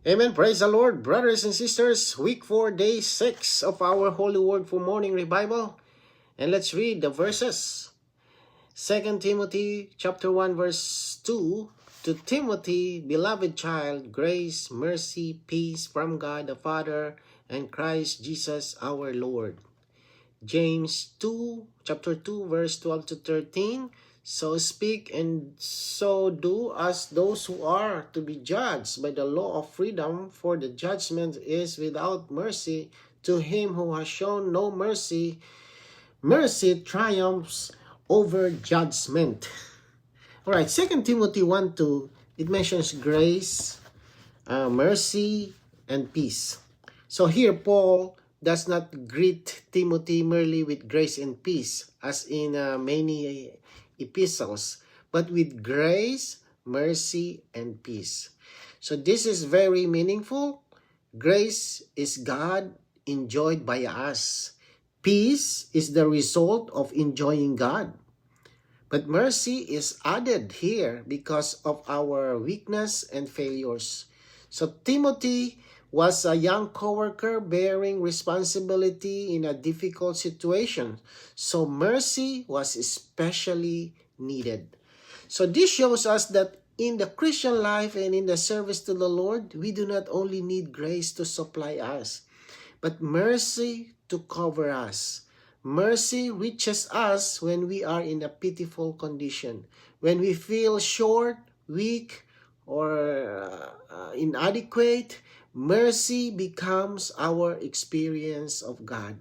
Amen. Praise the Lord, brothers and sisters. Week 4, day 6 of our Holy Word for Morning Revival. And let's read the verses. 2 Timothy chapter 1, verse 2. To Timothy, beloved child, grace, mercy, peace from God the Father and Christ Jesus our Lord. James 2, chapter 2, verse 12 to 13. So speak and so do as those who are to be judged by the law of freedom, for the judgment is without mercy to him who has shown no mercy. Mercy triumphs over judgment. All right, 2 Timothy 1 2, it mentions grace, mercy, and peace. So here, Paul does not greet Timothy merely with grace and peace, as in many epistles, but with grace, mercy, and peace. So this is very meaningful. Grace is God enjoyed by us. Peace is the result of enjoying God. But mercy is added here because of our weakness and failures. So Timothy was a young co-worker bearing responsibility in a difficult situation. So mercy was especially needed. So this shows us that in the Christian life and in the service to the Lord, we do not only need grace to supply us, but mercy to cover us. Mercy reaches us when we are in a pitiful condition, when we feel short, weak, or inadequate. Mercy becomes our experience of God.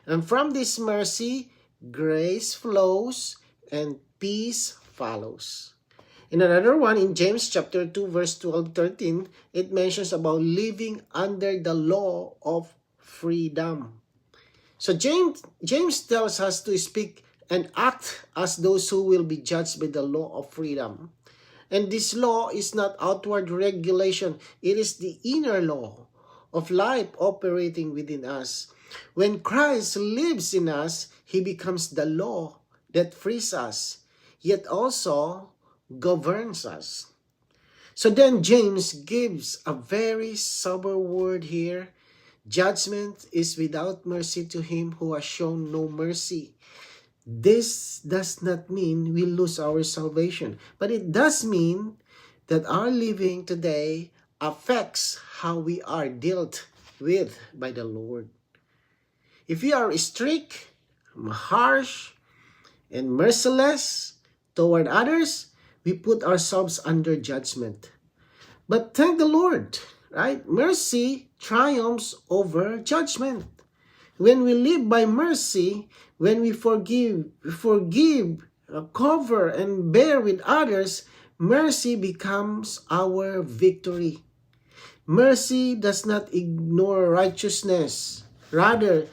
And from this mercy, grace flows and peace follows. In another one, in James chapter 2, verse 12-13, it mentions about living under the law of freedom. So James tells us to speak and act as those who will be judged by the law of freedom. And this law is not outward regulation. It is the inner law of life operating within us. When Christ lives in us, he becomes the law that frees us, yet also governs us. So then James gives a very sober word here. Judgment is without mercy to him who has shown no mercy. This does not mean we lose our salvation, but it does mean that our living today affects how we are dealt with by the Lord. If we are strict, harsh, and merciless toward others, we put ourselves under judgment. But thank the Lord, right? Mercy triumphs over judgment. When we live by mercy, when we forgive, cover, and bear with others, mercy becomes our victory. Mercy does not ignore righteousness. Rather,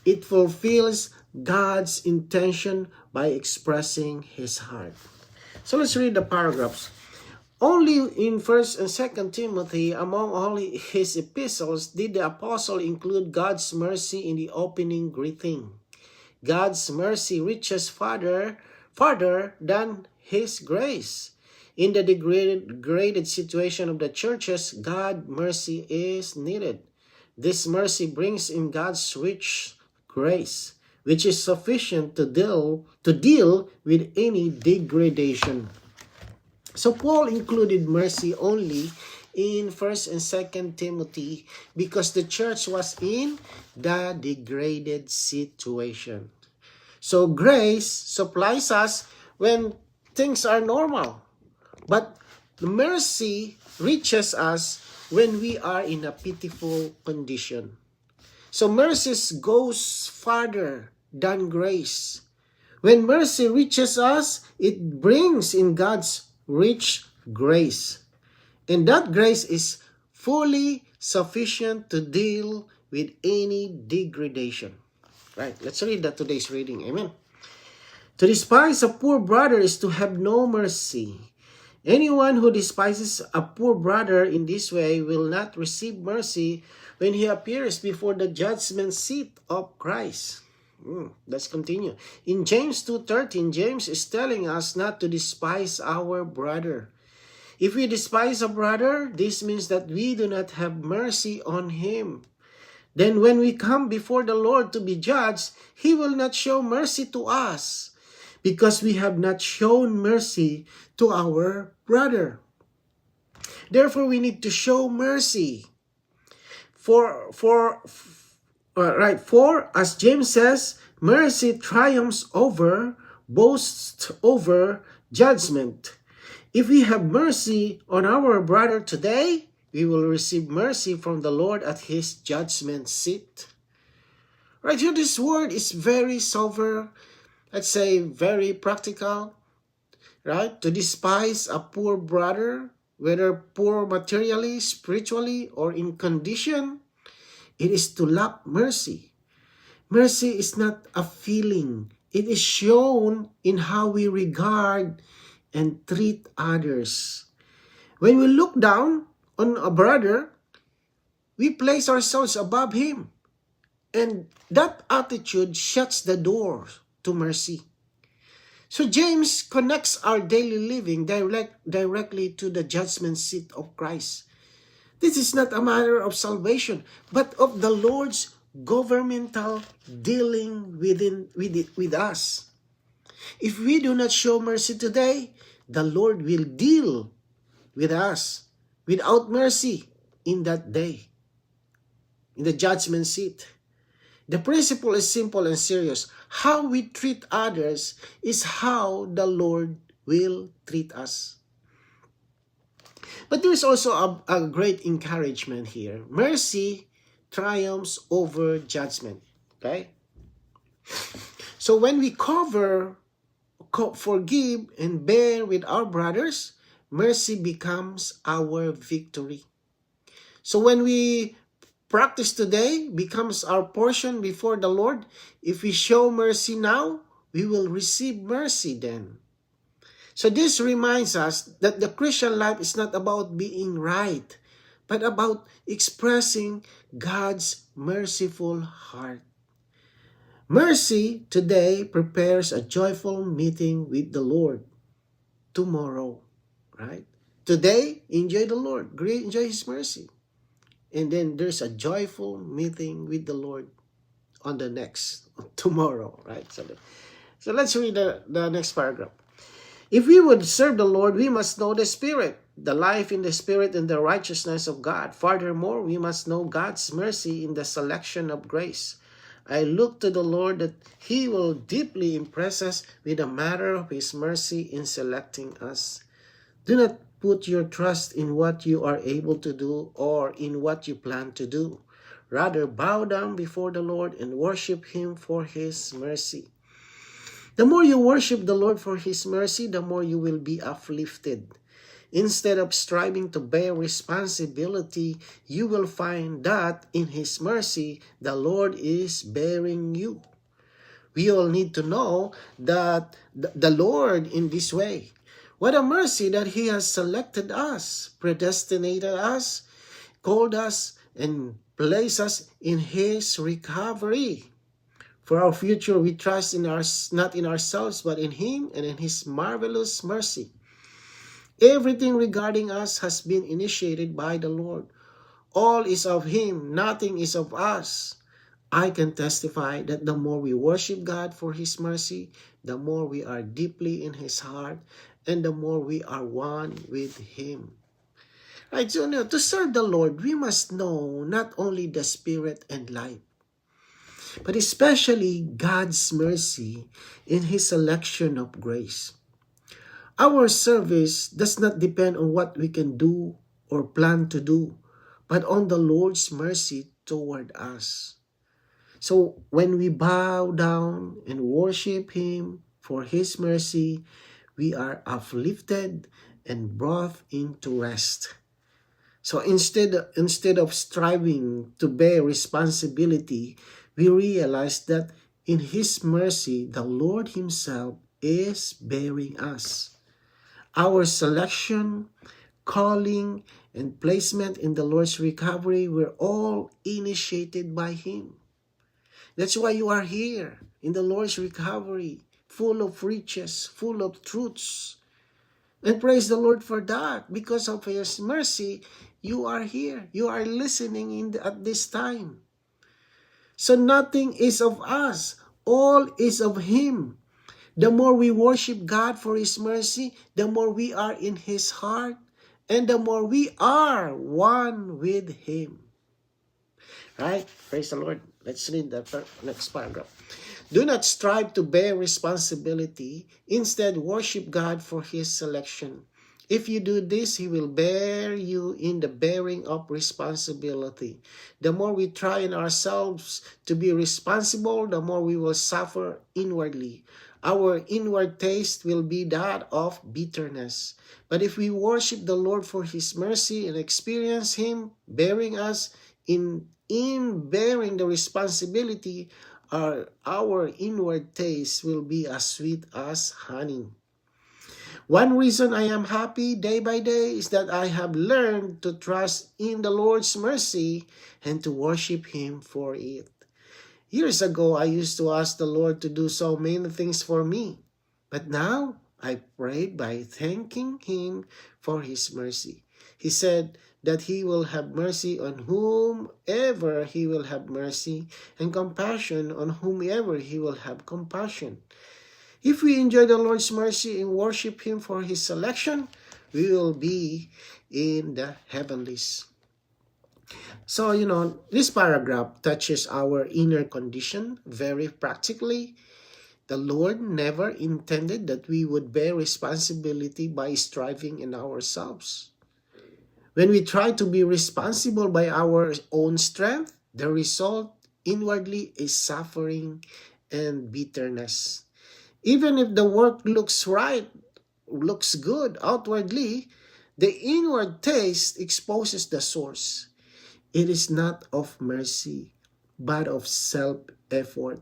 it fulfills God's intention by expressing his heart. So let's read the paragraphs. Only in 1st and 2nd Timothy, among all his epistles, did the apostle include God's mercy in the opening greeting. God's mercy reaches farther than his grace. In the degraded situation of the churches, God's mercy is needed. This mercy brings in God's rich grace, which is sufficient to deal with any degradation. So Paul included mercy only in 1st and 2nd Timothy because the church was in the degraded situation. So grace supplies us when things are normal, but mercy reaches us when we are in a pitiful condition. So mercy goes farther than grace. When mercy reaches us, it brings in God's rich grace. And that grace is fully sufficient to deal with any degradation. Right, let's read that today's reading. Amen. To despise a poor brother is to have no mercy. Anyone who despises a poor brother in this way will not receive mercy when he appears before the judgment seat of Christ. Let's continue. In James 2:13, James is telling us not to despise our brother. If we despise a brother, this means that we do not have mercy on him. Then when we come before the Lord to be judged, He will not show mercy to us because we have not shown mercy to our brother. Therefore, we need to show mercy. For as James says, mercy triumphs over, boasts over judgment. If we have mercy on our brother today, we will receive mercy from the Lord at His judgment seat. Right here, this word is very sober, let's say very practical, right? To despise a poor brother, whether poor materially, spiritually, or in condition, it is to lack mercy. Mercy is not a feeling. It is shown in how we regard and treat others. When we look down on a brother, we place ourselves above him. And that attitude shuts the door to mercy. So James connects our daily living directly to the judgment seat of Christ. This is not a matter of salvation, but of the Lord's governmental dealing with us. If we do not show mercy today, the Lord will deal with us without mercy in that day, in the judgment seat. The principle is simple and serious. How we treat others is how the Lord will treat us. But there is also a great encouragement here. Mercy triumphs over judgment. Okay? So when we forgive and bear with our brothers, mercy becomes our victory. So when we practice today becomes our portion before the Lord, if we show mercy now, we will receive mercy then. So this reminds us that the Christian life is not about being right, but about expressing God's merciful heart. Mercy today prepares a joyful meeting with the Lord tomorrow, right? Today, enjoy the Lord, enjoy His mercy. And then there's a joyful meeting with the Lord on the next, tomorrow, right? So let's read the next paragraph. If we would serve the Lord, we must know the Spirit, the life in the Spirit and the righteousness of God. Furthermore, we must know God's mercy in the selection of grace. I look to the Lord that He will deeply impress us with the matter of His mercy in selecting us. Do not put your trust in what you are able to do or in what you plan to do. Rather, bow down before the Lord and worship Him for His mercy. The more you worship the Lord for His mercy, the more you will be uplifted. Instead of striving to bear responsibility, you will find that in His mercy, the Lord is bearing you. We all need to know that the Lord in this way. What a mercy that He has selected us, predestinated us, called us, and placed us in His recovery. For our future, we trust not in ourselves, but in Him and in His marvelous mercy. Everything regarding us has been initiated by the Lord. All is of Him, nothing is of us. I can testify that the more we worship God for His mercy, the more we are deeply in His heart, and the more we are one with Him. Right, so now, to serve the Lord, we must know not only the Spirit and life, but especially God's mercy in His selection of grace. Our service does not depend on what we can do or plan to do, but on the Lord's mercy toward us. So when we bow down and worship Him for His mercy, we are uplifted and brought into rest. So instead of striving to bear responsibility, we realize that in His mercy, the Lord Himself is bearing us. Our selection, calling, and placement in the Lord's recovery were all initiated by Him. That's why you are here in the Lord's recovery, full of riches, full of truths. And praise the Lord for that. Because of His mercy, you are here. You are listening at this time. So nothing is of us. All is of Him. The more we worship God for His mercy, the more we are in His heart, and the more we are one with Him. Right? Praise the Lord. Let's read the next paragraph. Do not strive to bear responsibility. Instead, worship God for His selection. If you do this, He will bear you in the bearing of responsibility. The more we try in ourselves to be responsible, the more we will suffer inwardly. Our inward taste will be that of bitterness. But if we worship the Lord for His mercy and experience Him bearing us in bearing the responsibility, our inward taste will be as sweet as honey. One reason I am happy day by day is that I have learned to trust in the Lord's mercy and to worship Him for it. Years ago, I used to ask the Lord to do so many things for me. But now, I prayed by thanking Him for His mercy. He said that He will have mercy on whomever He will have mercy, and compassion on whomever He will have compassion. If we enjoy the Lord's mercy and worship Him for His selection, we will be in the heavenlies. So, this paragraph touches our inner condition very practically. The Lord never intended that we would bear responsibility by striving in ourselves. When we try to be responsible by our own strength, the result inwardly is suffering and bitterness. Even if the work looks right, looks good outwardly, the inward taste exposes the source. It is not of mercy, but of self-effort.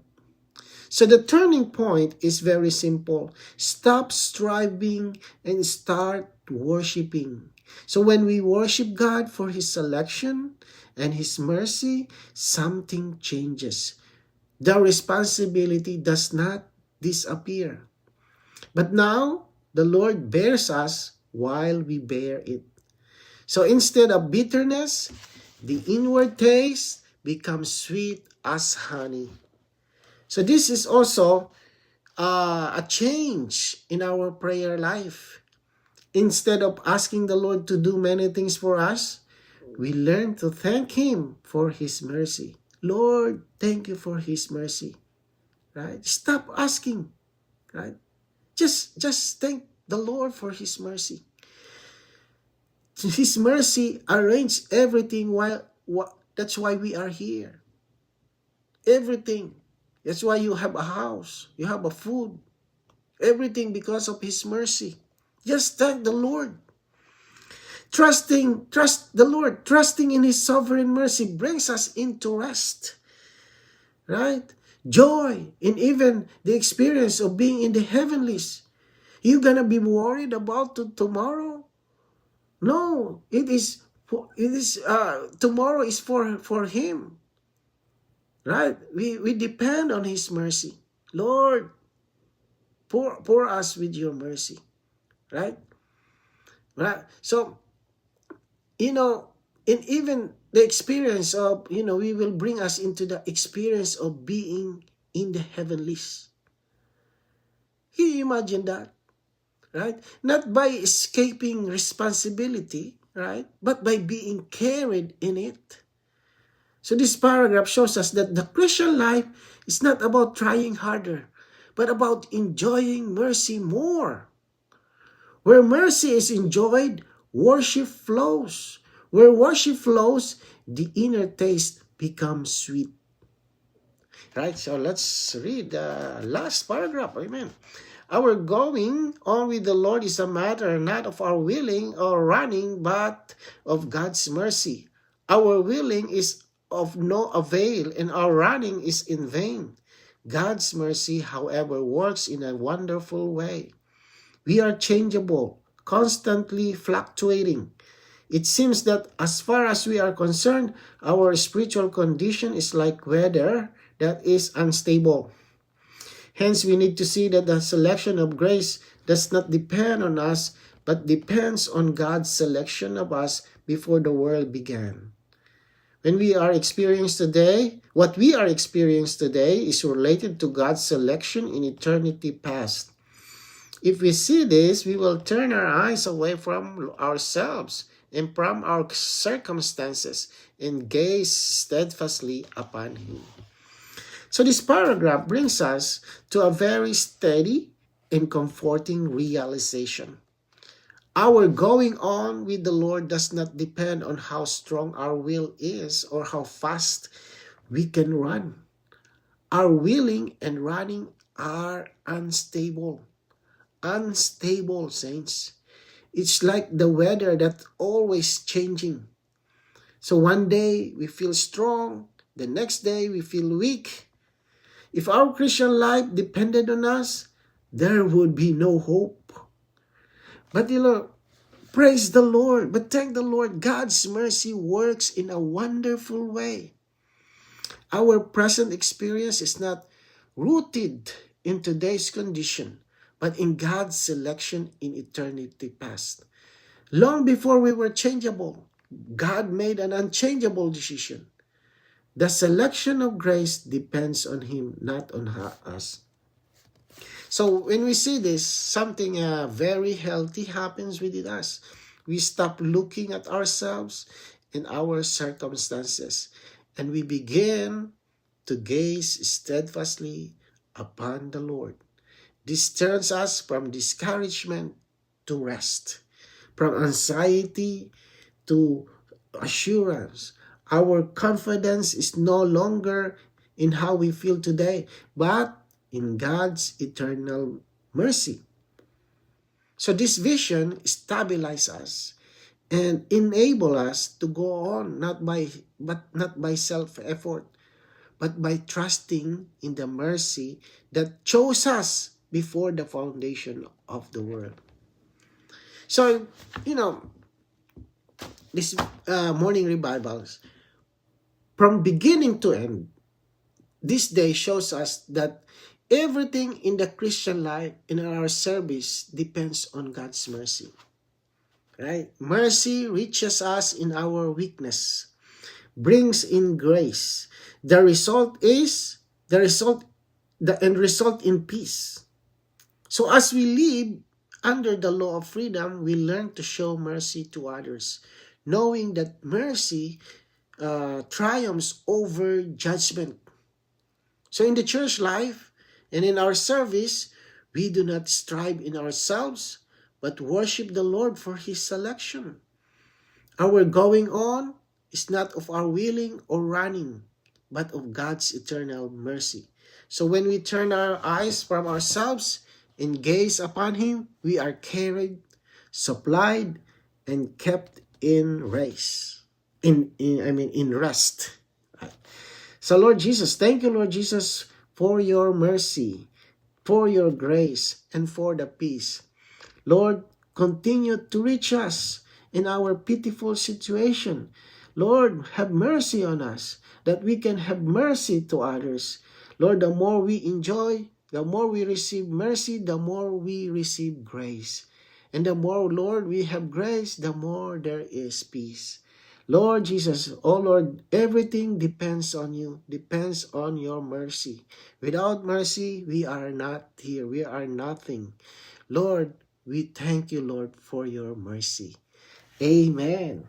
So the turning point is very simple. Stop striving and start worshiping. So when we worship God for His selection and His mercy, something changes. The responsibility does not disappear. But now, the Lord bears us while we bear it. So instead of bitterness, the inward taste becomes sweet as honey. So this is also a change in our prayer life. Instead of asking the Lord to do many things for us, we learn to thank Him for His mercy. Lord, thank you for His mercy. Right? Stop asking. Right? Just thank the Lord for His mercy. His mercy arranged everything that's why we are here. Everything. That's why you have a house. You have a food. Everything because of His mercy. Just thank the Lord. Trust the Lord. Trusting in His sovereign mercy brings us into rest. Right? Joy in even the experience of being in the heavenlies. You gonna be worried about tomorrow? No, tomorrow is for Him. Right? We depend on His mercy. Lord, pour us with your mercy. Right? Right? So, and even the experience of, we will bring us into the experience of being in the heavenlies. Can you imagine that? Right? Not by escaping responsibility, right? But by being carried in it. So this paragraph shows us that the Christian life is not about trying harder, but about enjoying mercy more. Where mercy is enjoyed, worship flows. Where worship flows, the inner taste becomes sweet. Right? So let's read the last paragraph. Amen. Our going on with the Lord is a matter not of our willing or running, but of God's mercy. Our willing is of no avail, and our running is in vain. God's mercy, however, works in a wonderful way. We are changeable, constantly fluctuating. It seems that as far as we are concerned, our spiritual condition is like weather that is unstable. Hence, we need to see that the selection of grace does not depend on us, but depends on God's selection of us before the world began. When we are experiencing today, what we are experiencing today is related to God's selection in eternity past. If we see this, we will turn our eyes away from ourselves and from our circumstances and gaze steadfastly upon Him. So this paragraph brings us to a very steady and comforting realization. Our going on with the Lord does not depend on how strong our will is or how fast we can run. Our willing and running are unstable. Unstable, saints. It's like the weather that's always changing. So one day we feel strong, the next day we feel weak. If our Christian life depended on us, there would be no hope. But praise the Lord, but thank the Lord, God's mercy works in a wonderful way. Our present experience is not rooted in today's condition, but in God's selection in eternity past. Long before we were changeable, God made an unchangeable decision. The selection of grace depends on Him, not on us. So when we see this, something very healthy happens within us. We stop looking at ourselves and our circumstances, and we begin to gaze steadfastly upon the Lord. This turns us from discouragement to rest, from anxiety to assurance. Our confidence is no longer in how we feel today, but in God's eternal mercy. So this vision stabilizes us and enable us to go on not by self-effort, but by trusting in the mercy that chose us before the foundation of the world. So, this morning revivals, from beginning to end, this day shows us that everything in the Christian life, in our service, depends on God's mercy. Right? Mercy reaches us in our weakness, brings in grace. The end result in peace. So as we live under the law of freedom, we learn to show mercy to others, knowing that mercy triumphs over judgment. So in the church life and in our service, we do not strive in ourselves, but worship the Lord for His selection. Our going on is not of our willing or running, but of God's eternal mercy. So when we turn our eyes from ourselves and gaze upon Him, we are carried, supplied, and kept in rest. In rest. So Lord Jesus, thank you, Lord Jesus, for your mercy, for your grace, and for the peace. Lord, continue to reach us in our pitiful situation. Lord, have mercy on us, that we can have mercy to others. Lord, the more we enjoy, the more we receive mercy, the more we receive grace. And the more, Lord, we have grace, the more there is peace. Lord Jesus, oh Lord, everything depends on you, depends on your mercy. Without mercy, we are not here. We are nothing. Lord, we thank you, Lord, for your mercy. Amen.